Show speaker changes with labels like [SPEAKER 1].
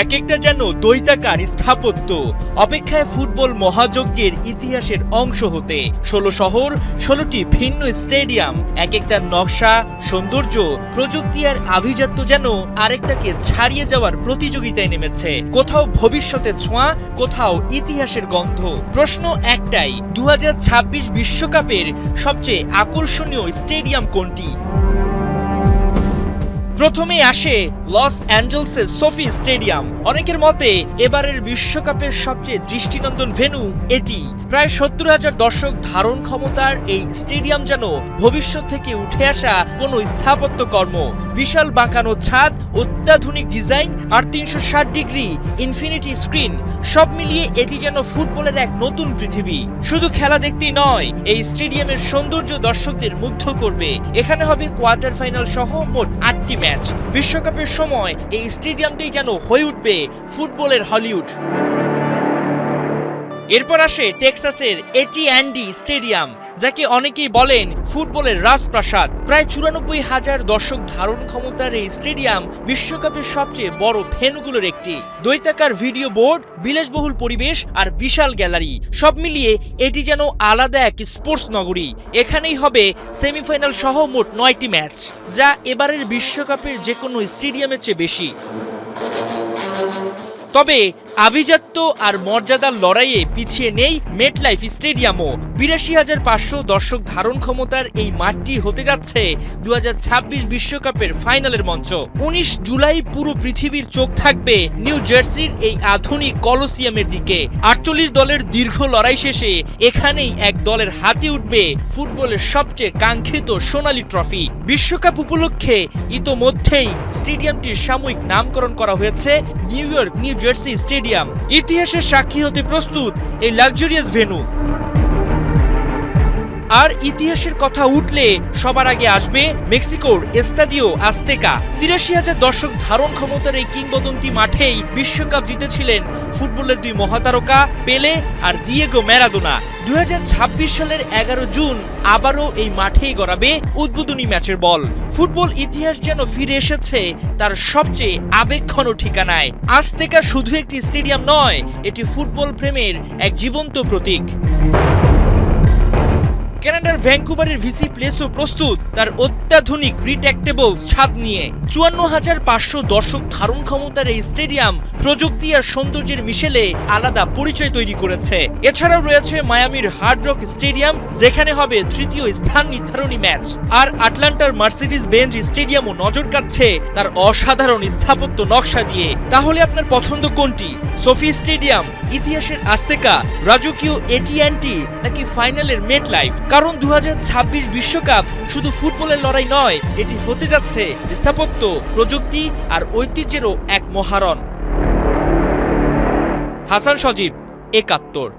[SPEAKER 1] এক একটা যেন দৈতাকার স্থাপত্য, অপেক্ষায় ফুটবল মহাযজ্ঞের ইতিহাসের অংশ হতে। ১৬ শহর, ১৬টি ভিন্ন স্টেডিয়াম, এক একটা নকশা, সৌন্দর্য, প্রযুক্তি আর আভিজাত্য যেন আরেকটাকে ছাড়িয়ে যাওয়ার প্রতিযোগিতায় নেমেছে। কোথাও ভবিষ্যতের ছোঁয়া, কোথাও ইতিহাসের গন্ধ। প্রশ্ন একটাই, ২০২৬ বিশ্বকাপের সবচেয়ে আকর্ষণীয় স্টেডিয়াম কোনটি? প্রথমে আসে লস অ্যাঞ্জেলসের সোফি স্টেডিয়াম। অনেকের মতে এবারের বিশ্বকাপের সবচেয়ে দৃষ্টিনন্দন ভেন্যু এটি। প্রায় ৭০,০০০ দর্শক ধারণ ক্ষমতার এই স্টেডিয়াম যেন ভবিষ্যৎ থেকে উঠে আসা কোনো স্থাপত্য কর্ম। বিশাল বাঁকানো ছাদ, অত্যাধুনিক ডিজাইন আর ৩৬০ ডিগ্রি ইনফিনিটি স্ক্রিন, সব মিলিয়ে এটি যেন ফুটবলের এক নতুন পৃথিবী। শুধু খেলা দেখতেই নয়, এই স্টেডিয়ামের সৌন্দর্য দর্শকদের মুগ্ধ করবে। এখানে হবে কোয়ার্টার ফাইনাল সহ মোট ৮টি ম্যাচ। বিশ্বকাপের সময় এই স্টেডিয়ামটাই যেন হয়ে উঠবে ফুটবলের হলিউড। এরপর আসে টেক্সাসের AT&T স্টেডিয়াম, যাকে অনেকেই বলেন ফুটবলের রাজপ্রাসাদ। প্রায় ৯৪,০০০ দর্শক ধারণ ক্ষমতার এই স্টেডিয়াম বিশ্বকাপের সবচেয়ে বড় ভেন্যুগুলোর একটি। দৈতাকার ভিডিও বোর্ড, বিলাসবহুল পরিবেশ আর বিশাল গ্যালারি, সব মিলিয়ে এটি যেন আলাদা এক স্পোর্টস নগরী। এখানেই হবে সেমিফাইনাল সহ মোট ৯টি ম্যাচ, যা এবারের বিশ্বকাপের যে কোনো স্টেডিয়ামের চেয়ে বেশি। তবে আভিজাত্য আর মর্যাদার লড়াইয়ে পিছিয়ে নেই মেটলাইফ স্টেডিয়ামও। ৮২,৫০০ দর্শক ধারণ ক্ষমতার এই মাঠটি হতে যাচ্ছে ২০২৬ বিশ্বকাপের ফাইনালের মঞ্চ। ১৯ জুলাই পুরো পৃথিবীর চোখ থাকবে নিউ জার্সির এই আধুনিক কলোসিয়ামের দিকে। ৪৮ দলের দীর্ঘ লড়াই শেষে এখানেই এক দলের হাতে উঠবে ফুটবলের সবচেয়ে কাঙ্ক্ষিত সোনালী ট্রফি। বিশ্বকাপ উপলক্ষে ইতোমধ্যেই স্টেডিয়ামটির সাময়িক নামকরণ করা হয়েছে new York new jersey stadium. ইতিহাসের সাক্ষী হতে প্রস্তুত এই লাক্সারিয়াস ভেন্যু। আর ইতিহাসের কথা উঠলে সবার আগে আসবে মেক্সিকোর এস্তাদিও আজতেকা। ৮৩,০০০ দর্শক ধারণ ক্ষমতার এই কিংবদন্তি মাঠেই বিশ্বকাপ জিতেছিলেন ফুটবলের দুই মহাতারকা পেলে আর দিয়েগো ম্যারাডোনা। ২০২৬ সালের ১১ জুন আবারও এই মাঠেই গড়াবে উদ্বোধনী ম্যাচের বল। ফুটবল ইতিহাস যেন ফিরে এসেছে তার সবচেয়ে আবেগঘন ঠিকানায়। আজতেকা শুধু একটি স্টেডিয়াম নয়, এটি ফুটবল প্রেমের এক জীবন্ত প্রতীক। কানাডার ভ্যাঙ্কুভারের ভিসি প্লেসও প্রস্তুত তার অত্যাধুনিক রিট্যাক্টেবল ছাদ নিয়ে। ৫৪,৫০০ দর্শক ধারণ ক্ষমতার এই স্টেডিয়াম প্রযুক্তি আর সৌন্দর্যের মিশেলে আলাদা পরিচয় তৈরি করেছে। এছাড়াও রয়েছে মায়ামির হার্ড রক স্টেডিয়াম, যেখানে হবে তৃতীয় স্থান নির্ধারণী ম্যাচ। আর আটলান্টার মার্সিডিজ বেঞ্জ স্টেডিয়ামও নজর কাটছে তার অসাধারণ স্থাপত্য নকশা দিয়ে। তাহলে আপনার পছন্দ কোনটি? সোফি স্টেডিয়াম, ইতিহাসের আজতেকা, রাজকীয় AT&T নাকি ফাইনালের মেটলাইফ? কারণ ২০২৬ বিশ্বকাপ শুধু ফুটবলের লড়াই নয়, এটি হতে যাচ্ছে স্থাপত্য, প্রযুক্তি আর ঐতিহ্যেরও এক মহারণ। হাসান সজীব, ৭১।